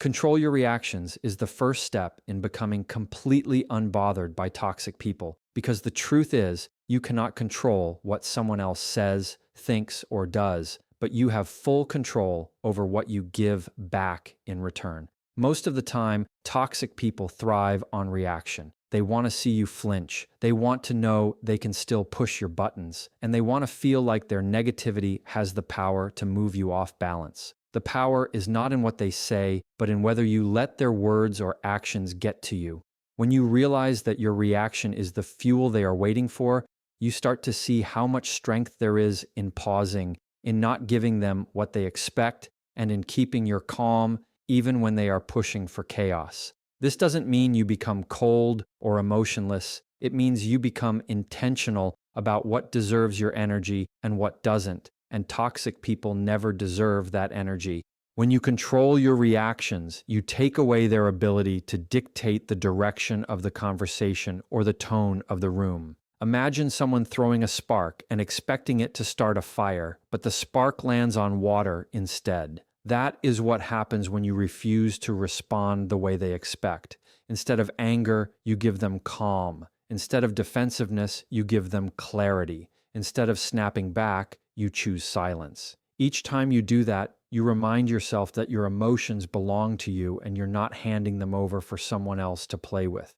Control your reactions is the first step in becoming completely unbothered by toxic people, because the truth is, you cannot control what someone else says, thinks, or does, but you have full control over what you give back in return. Most of the time, toxic people thrive on reaction. They want to see you flinch. They want to know they can still push your buttons, and they want to feel like their negativity has the power to move you off balance. The power is not in what they say, but in whether you let their words or actions get to you. When you realize that your reaction is the fuel they are waiting for, you start to see how much strength there is in pausing, in not giving them what they expect, and in keeping your calm even when they are pushing for chaos. This doesn't mean you become cold or emotionless. It means you become intentional about what deserves your energy and what doesn't. And toxic people never deserve that energy. When you control your reactions, you take away their ability to dictate the direction of the conversation or the tone of the room. Imagine someone throwing a spark and expecting it to start a fire, but the spark lands on water instead. That is what happens when you refuse to respond the way they expect. Instead of anger, you give them calm. Instead of defensiveness, you give them clarity. Instead of snapping back, you choose silence. Each time you do that, you remind yourself that your emotions belong to you and you're not handing them over for someone else to play with.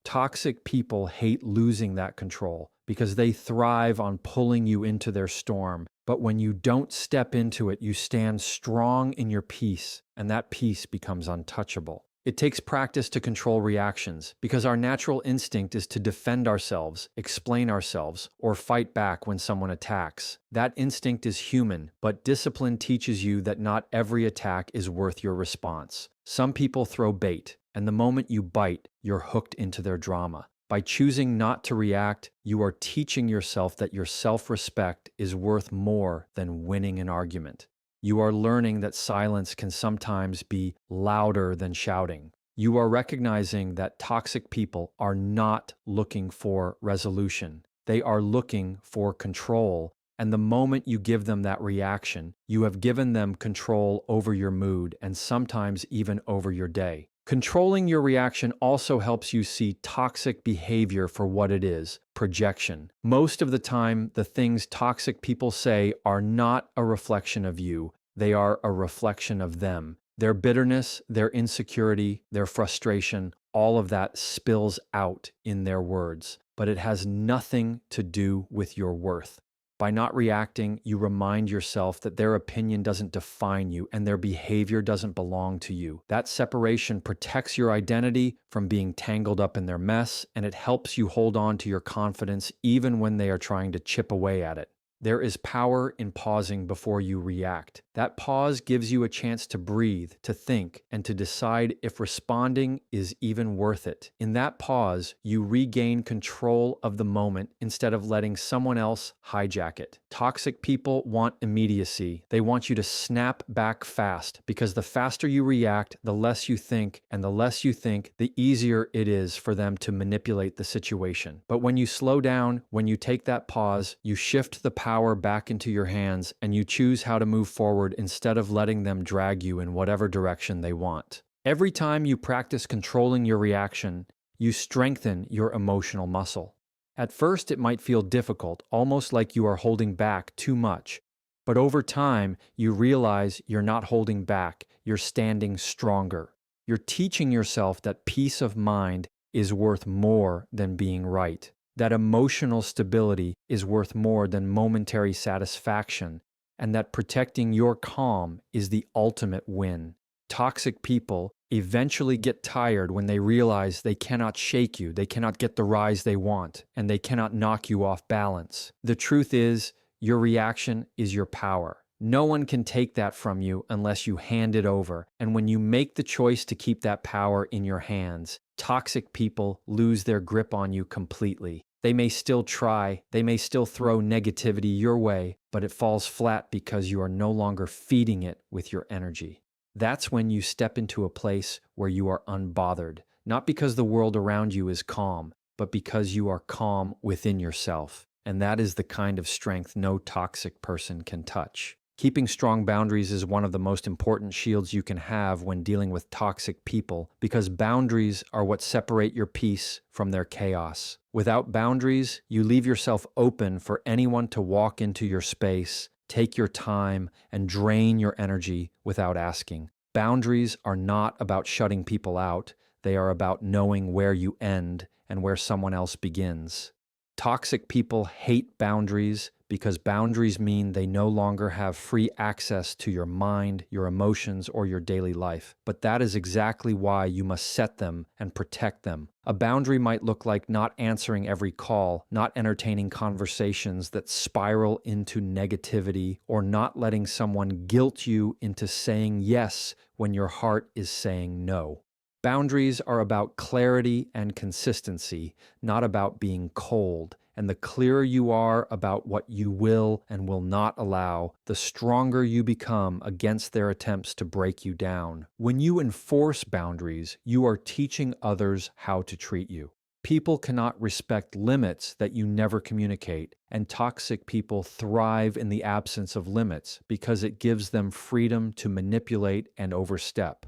Toxic people hate losing that control because they thrive on pulling you into their storm. But when you don't step into it, you stand strong in your peace, and that peace becomes untouchable. It takes practice to control reactions because our natural instinct is to defend ourselves, explain ourselves, or fight back when someone attacks. That instinct is human, but discipline teaches you that not every attack is worth your response. Some people throw bait, and the moment you bite, you're hooked into their drama. By choosing not to react, you are teaching yourself that your self-respect is worth more than winning an argument. You are learning that silence can sometimes be louder than shouting. You are recognizing that toxic people are not looking for resolution. They are looking for control. And the moment you give them that reaction, you have given them control over your mood and sometimes even over your day. Controlling your reaction also helps you see toxic behavior for what it is, projection. Most of the time, the things toxic people say are not a reflection of you. They are a reflection of them. Their bitterness, their insecurity, their frustration, all of that spills out in their words. But it has nothing to do with your worth. By not reacting, you remind yourself that their opinion doesn't define you and their behavior doesn't belong to you. That separation protects your identity from being tangled up in their mess, and it helps you hold on to your confidence even when they are trying to chip away at it. There is power in pausing before you react. That pause gives you a chance to breathe, to think, and to decide if responding is even worth it. In that pause, you regain control of the moment instead of letting someone else hijack it. Toxic people want immediacy. They want you to snap back fast because the faster you react, the less you think, and the less you think, the easier it is for them to manipulate the situation. But when you slow down, when you take that pause, you shift the power back into your hands and you choose how to move forward instead of letting them drag you in whatever direction they want. Every time you practice controlling your reaction, you strengthen your emotional muscle. At first, it might feel difficult, almost like you are holding back too much. But over time, you realize you're not holding back, you're standing stronger. You're teaching yourself that peace of mind is worth more than being right. That emotional stability is worth more than momentary satisfaction, and that protecting your calm is the ultimate win. Toxic people eventually get tired when they realize they cannot shake you, they cannot get the rise they want, and they cannot knock you off balance. The truth is, your reaction is your power. No one can take that from you unless you hand it over, and when you make the choice to keep that power in your hands, toxic people lose their grip on you completely. They may still try, they may still throw negativity your way, but it falls flat because you are no longer feeding it with your energy. That's when you step into a place where you are unbothered, not because the world around you is calm, but because you are calm within yourself. And that is the kind of strength no toxic person can touch. Keeping strong boundaries is one of the most important shields you can have when dealing with toxic people because boundaries are what separate your peace from their chaos. Without boundaries, you leave yourself open for anyone to walk into your space, take your time, and drain your energy without asking. Boundaries are not about shutting people out, they are about knowing where you end and where someone else begins. Toxic people hate boundaries because boundaries mean they no longer have free access to your mind, your emotions, or your daily life. But that is exactly why you must set them and protect them. A boundary might look like not answering every call, not entertaining conversations that spiral into negativity, or not letting someone guilt you into saying yes when your heart is saying no. Boundaries are about clarity and consistency, not about being cold. And the clearer you are about what you will and will not allow, the stronger you become against their attempts to break you down. When you enforce boundaries, you are teaching others how to treat you. People cannot respect limits that you never communicate, and toxic people thrive in the absence of limits because it gives them freedom to manipulate and overstep.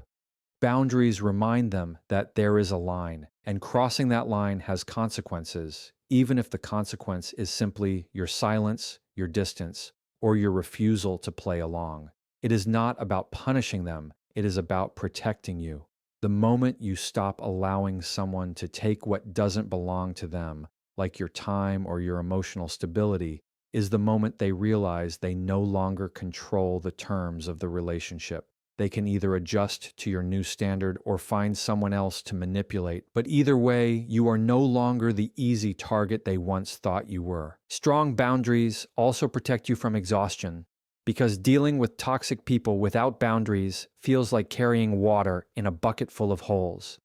Boundaries remind them that there is a line, and crossing that line has consequences, even if the consequence is simply your silence, your distance, or your refusal to play along. It is not about punishing them, it is about protecting you. The moment you stop allowing someone to take what doesn't belong to them, like your time or your emotional stability, is the moment they realize they no longer control the terms of the relationship. They can either adjust to your new standard or find someone else to manipulate, but either way, you are no longer the easy target they once thought you were. Strong boundaries also protect you from exhaustion, because dealing with toxic people without boundaries feels like carrying water in a bucket full of holes.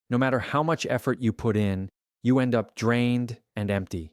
No matter how much effort you put in, you end up drained and empty.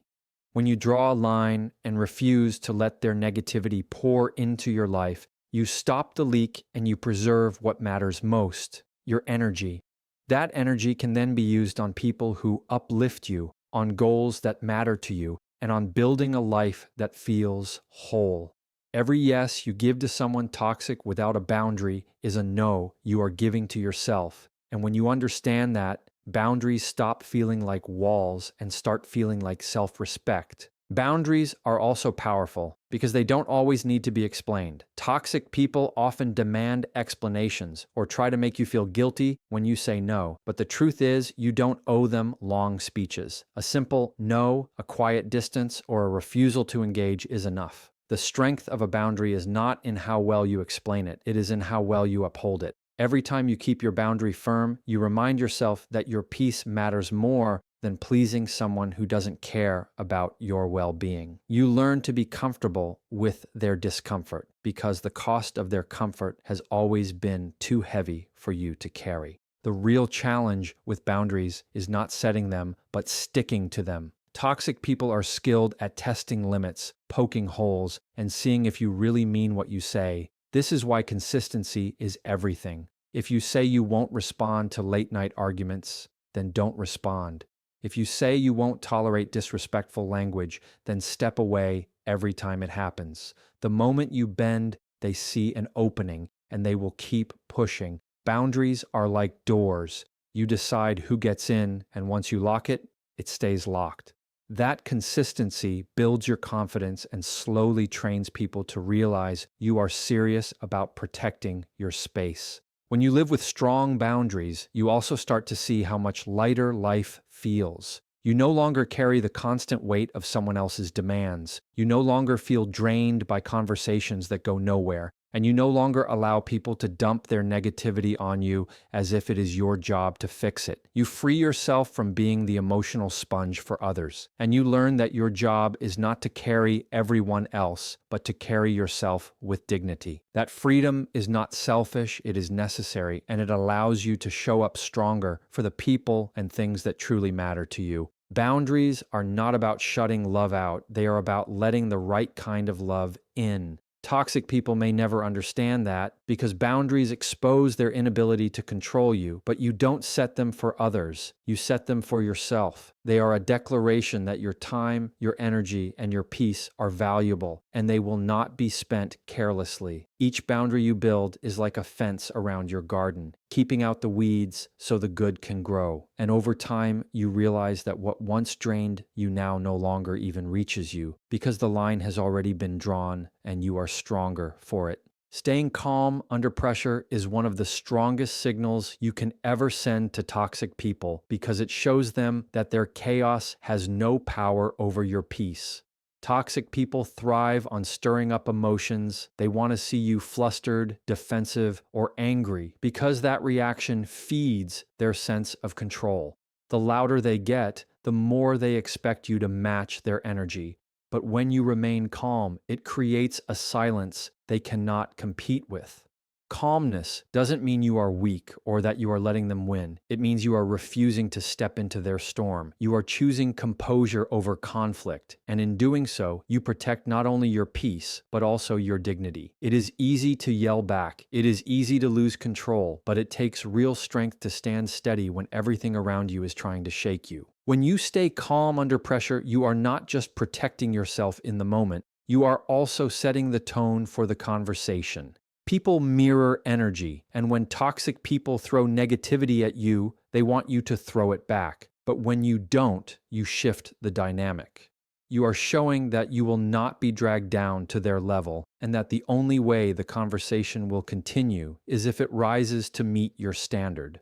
When you draw a line and refuse to let their negativity pour into your life, you stop the leak and you preserve what matters most, your energy. That energy can then be used on people who uplift you, on goals that matter to you, and on building a life that feels whole. Every yes you give to someone toxic without a boundary is a no you are giving to yourself. And when you understand that, boundaries stop feeling like walls and start feeling like self-respect. Boundaries are also powerful because they don't always need to be explained. Toxic people often demand explanations or try to make you feel guilty when you say no. But the truth is, you don't owe them long speeches. A simple no, a quiet distance, or a refusal to engage is enough. The strength of a boundary is not in how well you explain it, it is in how well you uphold it. Every time you keep your boundary firm, you remind yourself that your peace matters more than pleasing someone who doesn't care about your well-being. You learn to be comfortable with their discomfort because the cost of their comfort has always been too heavy for you to carry. The real challenge with boundaries is not setting them, but sticking to them. Toxic people are skilled at testing limits, poking holes, and seeing if you really mean what you say. This is why consistency is everything. If you say you won't respond to late-night arguments, then don't respond. If you say you won't tolerate disrespectful language, then step away every time it happens. The moment you bend, they see an opening, and they will keep pushing. Boundaries are like doors. You decide who gets in, and once you lock it, it stays locked. That consistency builds your confidence and slowly trains people to realize you are serious about protecting your space. When you live with strong boundaries, you also start to see how much lighter life feels. You no longer carry the constant weight of someone else's demands. You no longer feel drained by conversations that go nowhere. And you no longer allow people to dump their negativity on you as if it is your job to fix it. You free yourself from being the emotional sponge for others. And you learn that your job is not to carry everyone else, but to carry yourself with dignity. That freedom is not selfish, it is necessary, and it allows you to show up stronger for the people and things that truly matter to you. Boundaries are not about shutting love out, they are about letting the right kind of love in. Toxic people may never understand that because boundaries expose their inability to control you, but you don't set them for others. You set them for yourself. They are a declaration that your time, your energy, and your peace are valuable, and they will not be spent carelessly. Each boundary you build is like a fence around your garden, keeping out the weeds so the good can grow. And over time, you realize that what once drained you now no longer even reaches you because the line has already been drawn and you are stronger for it. Staying calm under pressure is one of the strongest signals you can ever send to toxic people because it shows them that their chaos has no power over your peace. Toxic people thrive on stirring up emotions. They want to see you flustered, defensive, or angry because that reaction feeds their sense of control. The louder they get, the more they expect you to match their energy. But when you remain calm, it creates a silence they cannot compete with. Calmness doesn't mean you are weak or that you are letting them win. It means you are refusing to step into their storm. You are choosing composure over conflict. And in doing so, you protect not only your peace, but also your dignity. It is easy to yell back. It is easy to lose control, but it takes real strength to stand steady when everything around you is trying to shake you. When you stay calm under pressure, you are not just protecting yourself in the moment, you are also setting the tone for the conversation. People mirror energy, and when toxic people throw negativity at you, they want you to throw it back. But when you don't, you shift the dynamic. You are showing that you will not be dragged down to their level, and that the only way the conversation will continue is if it rises to meet your standard.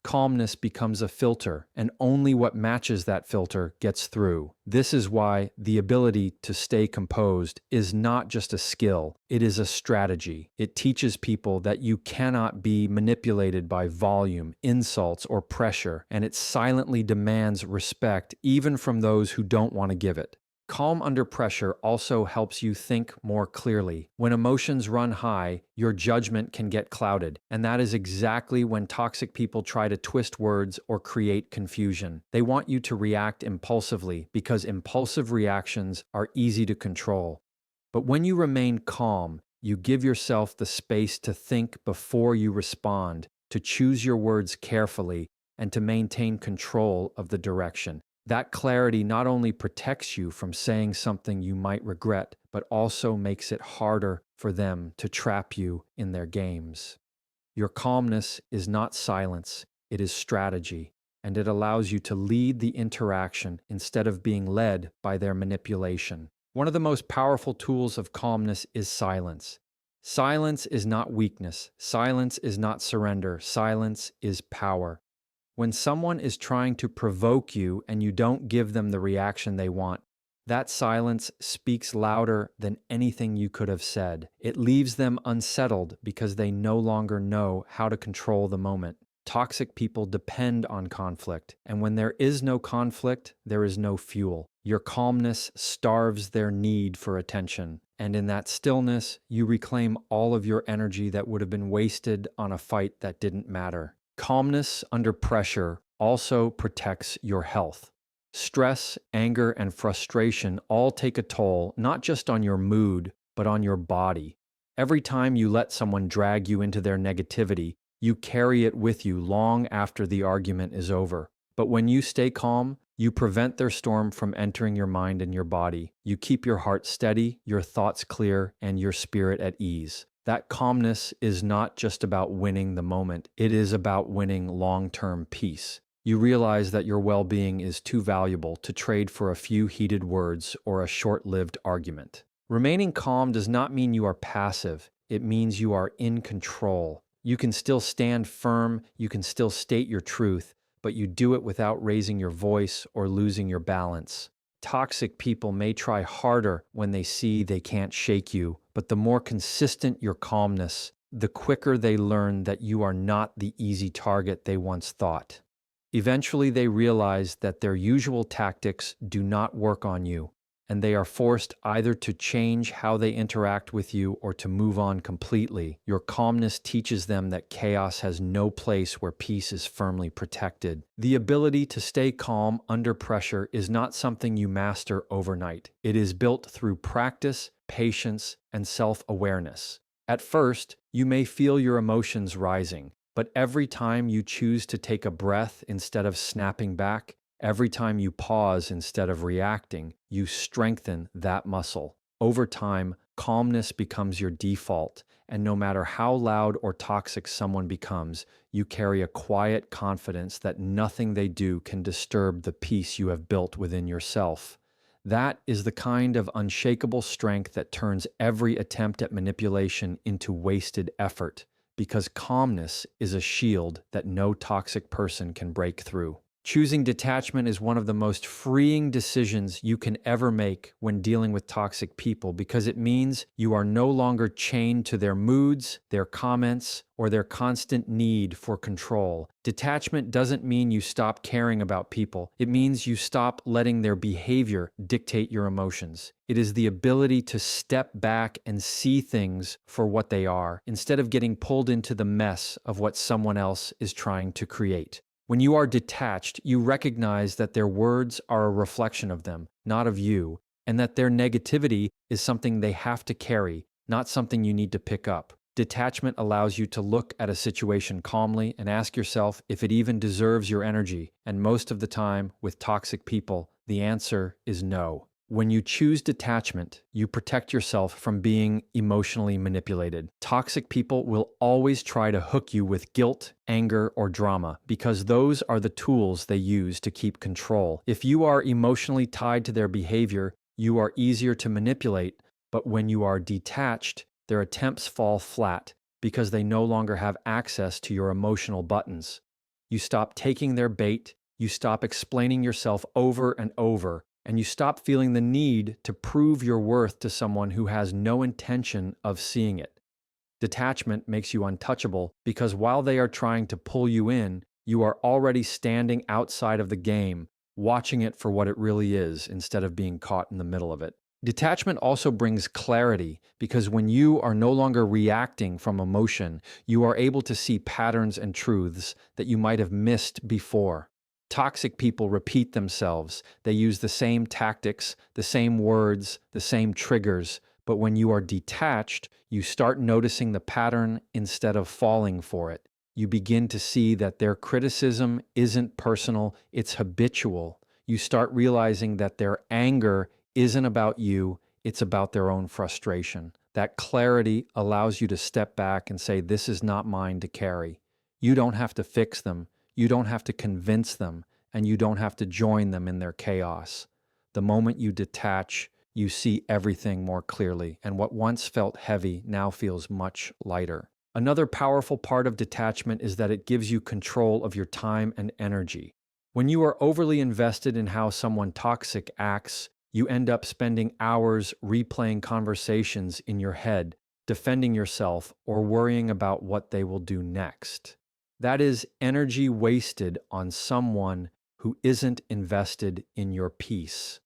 Calmness becomes a filter, and only what matches that filter gets through. This is why the ability to stay composed is not just a skill, it is a strategy. It teaches people that you cannot be manipulated by volume, insults, or pressure, and it silently demands respect even from those who don't want to give it. Calm under pressure also helps you think more clearly. When emotions run high, your judgment can get clouded, and that is exactly when toxic people try to twist words or create confusion. They want you to react impulsively because impulsive reactions are easy to control. But when you remain calm, you give yourself the space to think before you respond, to choose your words carefully, and to maintain control of the direction. That clarity not only protects you from saying something you might regret, but also makes it harder for them to trap you in their games. Your calmness is not silence, it is strategy, and it allows you to lead the interaction instead of being led by their manipulation. One of the most powerful tools of calmness is silence. Silence is not weakness. Silence is not surrender. Silence is power. When someone is trying to provoke you and you don't give them the reaction they want, that silence speaks louder than anything you could have said. It leaves them unsettled because they no longer know how to control the moment. Toxic people depend on conflict, and when there is no conflict, there is no fuel. Your calmness starves their need for attention, and in that stillness, you reclaim all of your energy that would have been wasted on a fight that didn't matter. Calmness under pressure also protects your health. Stress, anger, and frustration all take a toll, not just on your mood, but on your body. Every time you let someone drag you into their negativity, you carry it with you long after the argument is over. But when you stay calm, you prevent their storm from entering your mind and your body. You keep your heart steady, your thoughts clear, and your spirit at ease. That calmness is not just about winning the moment, it is about winning long-term peace. You realize that your well-being is too valuable to trade for a few heated words or a short-lived argument. Remaining calm does not mean you are passive, it means you are in control. You can still stand firm, you can still state your truth, but you do it without raising your voice or losing your balance. Toxic people may try harder when they see they can't shake you, but the more consistent your calmness, the quicker they learn that you are not the easy target they once thought. Eventually, they realize that their usual tactics do not work on you. and they are forced either to change how they interact with you or to move on completely. Your calmness teaches them that chaos has no place where peace is firmly protected. The ability to stay calm under pressure is not something you master overnight. It is built through practice, patience, and self-awareness. At first, you may feel your emotions rising, but every time you choose to take a breath instead of snapping back, every time you pause instead of reacting, you strengthen that muscle. Over time, calmness becomes your default, and no matter how loud or toxic someone becomes, you carry a quiet confidence that nothing they do can disturb the peace you have built within yourself. That is the kind of unshakable strength that turns every attempt at manipulation into wasted effort, because calmness is a shield that no toxic person can break through. Choosing detachment is one of the most freeing decisions you can ever make when dealing with toxic people, because it means you are no longer chained to their moods, their comments, or their constant need for control. Detachment doesn't mean you stop caring about people. It means you stop letting their behavior dictate your emotions. It is the ability to step back and see things for what they are, instead of getting pulled into the mess of what someone else is trying to create. When you are detached, you recognize that their words are a reflection of them, not of you, and that their negativity is something they have to carry, not something you need to pick up. Detachment allows you to look at a situation calmly and ask yourself if it even deserves your energy, and most of the time, with toxic people, the answer is no. When you choose detachment, you protect yourself from being emotionally manipulated. Toxic people will always try to hook you with guilt, anger, or drama, because those are the tools they use to keep control. If you are emotionally tied to their behavior, you are easier to manipulate, but when you are detached, their attempts fall flat because they no longer have access to your emotional buttons. You stop taking their bait, you stop explaining yourself over and over, and you stop feeling the need to prove your worth to someone who has no intention of seeing it. Detachment makes you untouchable because while they are trying to pull you in, you are already standing outside of the game, watching it for what it really is instead of being caught in the middle of it. Detachment also brings clarity because when you are no longer reacting from emotion, you are able to see patterns and truths that you might have missed before. Toxic people repeat themselves. They use the same tactics, the same words, the same triggers. But when you are detached, you start noticing the pattern instead of falling for it. You begin to see that their criticism isn't personal, it's habitual. You start realizing that their anger isn't about you, it's about their own frustration. That clarity allows you to step back and say, this is not mine to carry. You don't have to fix them. You don't have to convince them, and you don't have to join them in their chaos. The moment you detach, you see everything more clearly, and what once felt heavy now feels much lighter. Another powerful part of detachment is that it gives you control of your time and energy. When you are overly invested in how someone toxic acts, you end up spending hours replaying conversations in your head, defending yourself, or worrying about what they will do next. That is energy wasted on someone who isn't invested in your peace.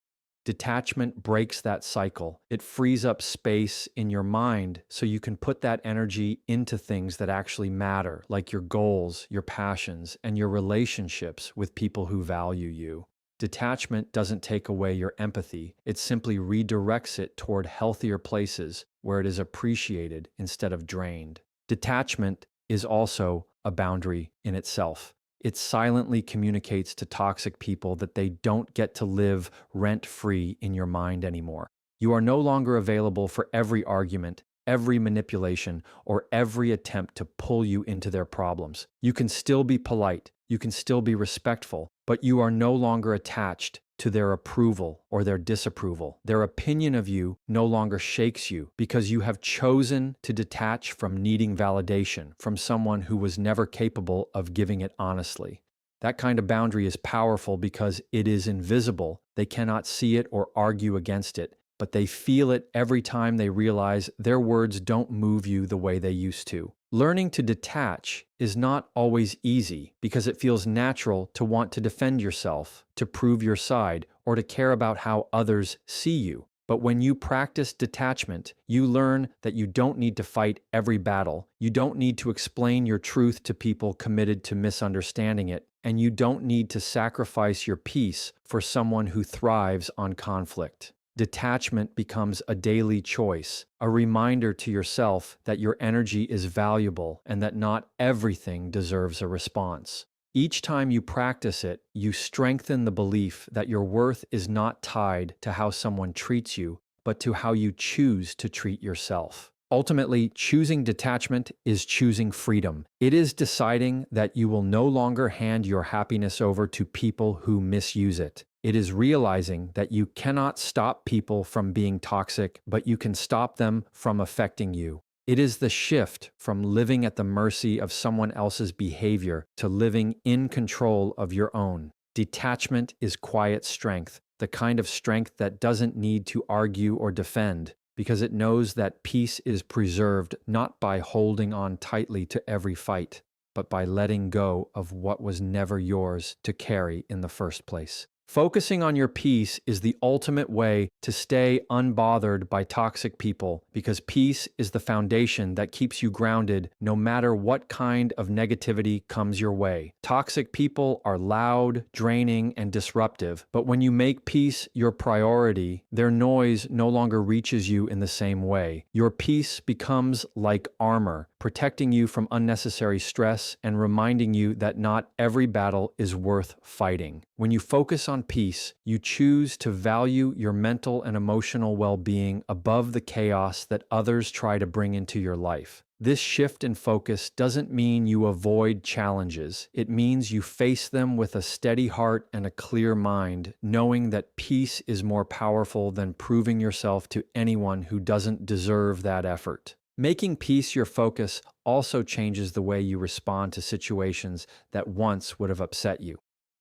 Detachment breaks that cycle. It frees up space in your mind so you can put that energy into things that actually matter, like your goals, your passions, and your relationships with people who value you. Detachment doesn't take away your empathy. It simply redirects it toward healthier places where it is appreciated instead of drained. Detachment is also a boundary in itself. It silently communicates to toxic people that they don't get to live rent-free in your mind anymore. You are no longer available for every argument, every manipulation, or every attempt to pull you into their problems. You can still be polite, you can still be respectful, but you are no longer attached to their approval or their disapproval. Their opinion of you no longer shakes you because you have chosen to detach from needing validation from someone who was never capable of giving it honestly. That kind of boundary is powerful because it is invisible. They cannot see it or argue against it, but they feel it every time they realize their words don't move you the way they used to. Learning to detach is not always easy because it feels natural to want to defend yourself, to prove your side, or to care about how others see you. But when you practice detachment, you learn that you don't need to fight every battle. You don't need to explain your truth to people committed to misunderstanding it. And you don't need to sacrifice your peace for someone who thrives on conflict. Detachment becomes a daily choice, a reminder to yourself that your energy is valuable and that not everything deserves a response. Each time you practice it, you strengthen the belief that your worth is not tied to how someone treats you, but to how you choose to treat yourself. Ultimately, choosing detachment is choosing freedom. It is deciding that you will no longer hand your happiness over to people who misuse it. It is realizing that you cannot stop people from being toxic, but you can stop them from affecting you. It is the shift from living at the mercy of someone else's behavior to living in control of your own. Detachment is quiet strength, the kind of strength that doesn't need to argue or defend, because it knows that peace is preserved not by holding on tightly to every fight, but by letting go of what was never yours to carry in the first place. Focusing on your peace is the ultimate way to stay unbothered by toxic people because peace is the foundation that keeps you grounded no matter what kind of negativity comes your way. Toxic people are loud, draining, and disruptive, but when you make peace your priority, their noise no longer reaches you in the same way. Your peace becomes like armor, protecting you from unnecessary stress and reminding you that not every battle is worth fighting. When you focus on peace, you choose to value your mental and emotional well-being above the chaos that others try to bring into your life. This shift in focus doesn't mean you avoid challenges. It means you face them with a steady heart and a clear mind, knowing that peace is more powerful than proving yourself to anyone who doesn't deserve that effort. Making peace your focus also changes the way you respond to situations that once would have upset you.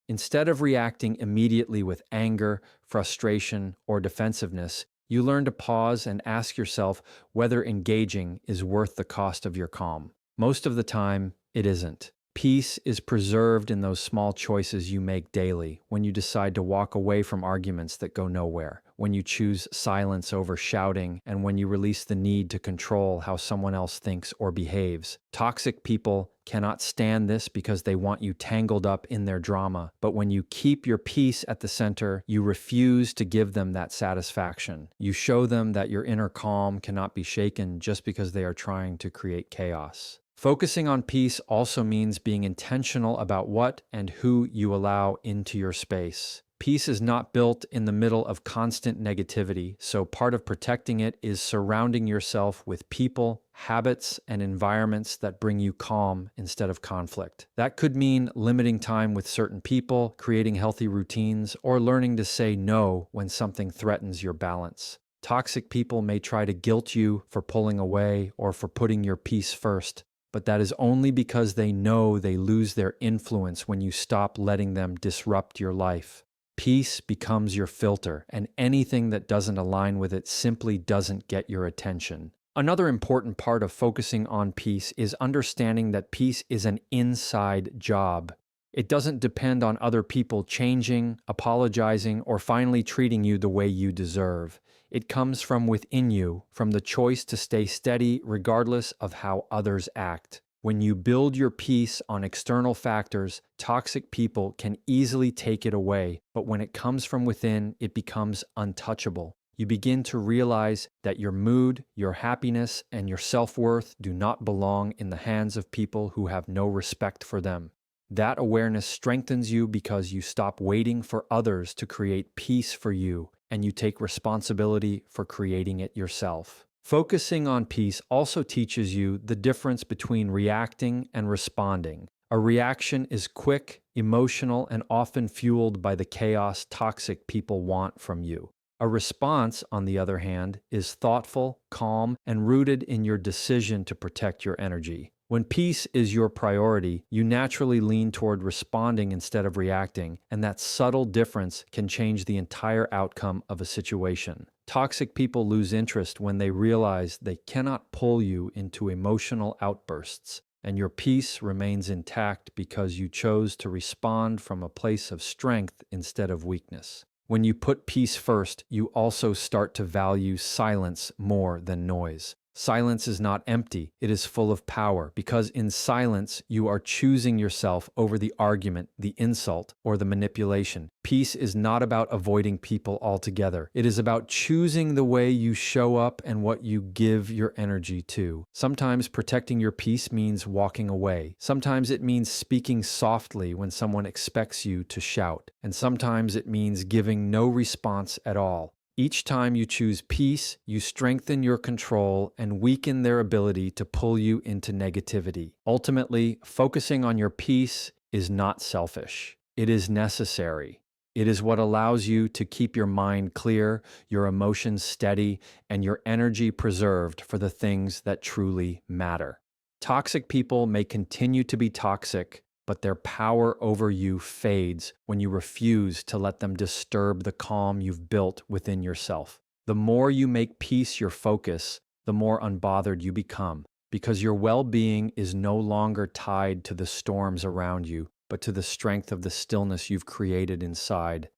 Instead of reacting immediately with anger, frustration, or defensiveness, you learn to pause and ask yourself whether engaging is worth the cost of your calm. Most of the time, it isn't. Peace is preserved in those small choices you make daily, when you decide to walk away from arguments that go nowhere, when you choose silence over shouting, and when you release the need to control how someone else thinks or behaves. Toxic people cannot stand this because they want you tangled up in their drama, but when you keep your peace at the center, you refuse to give them that satisfaction. You show them that your inner calm cannot be shaken just because they are trying to create chaos. Focusing on peace also means being intentional about what and who you allow into your space. Peace is not built in the middle of constant negativity, so part of protecting it is surrounding yourself with people, habits, and environments that bring you calm instead of conflict. That could mean limiting time with certain people, creating healthy routines, or learning to say no when something threatens your balance. Toxic people may try to guilt you for pulling away or for putting your peace first, but that is only because they know they lose their influence when you stop letting them disrupt your life. Peace becomes your filter, and anything that doesn't align with it simply doesn't get your attention. Another important part of focusing on peace is understanding that peace is an inside job. It doesn't depend on other people changing, apologizing, or finally treating you the way you deserve. It comes from within you, from the choice to stay steady regardless of how others act. When you build your peace on external factors, toxic people can easily take it away, but when it comes from within, it becomes untouchable. You begin to realize that your mood, your happiness, and your self-worth do not belong in the hands of people who have no respect for them. That awareness strengthens you because you stop waiting for others to create peace for you, and you take responsibility for creating it yourself. Focusing on peace also teaches you the difference between reacting and responding. A reaction is quick, emotional, and often fueled by the chaos toxic people want from you. A response, on the other hand, is thoughtful, calm, and rooted in your decision to protect your energy. When peace is your priority, you naturally lean toward responding instead of reacting, and that subtle difference can change the entire outcome of a situation. Toxic people lose interest when they realize they cannot pull you into emotional outbursts, and your peace remains intact because you chose to respond from a place of strength instead of weakness. When you put peace first, you also start to value silence more than noise. Silence is not empty, it is full of power, because in silence you are choosing yourself over the argument, the insult, or the manipulation. Peace is not about avoiding people altogether. It is about choosing the way you show up and what you give your energy to. Sometimes protecting your peace means walking away. Sometimes it means speaking softly when someone expects you to shout. And sometimes it means giving no response at all. Each time you choose peace, you strengthen your control and weaken their ability to pull you into negativity. Ultimately, focusing on your peace is not selfish. It is necessary. It is what allows you to keep your mind clear, your emotions steady, and your energy preserved for the things that truly matter. Toxic people may continue to be toxic, but their power over you fades when you refuse to let them disturb the calm you've built within yourself. The more you make peace your focus, the more unbothered you become, because your well-being is no longer tied to the storms around you, but to the strength of the stillness you've created inside.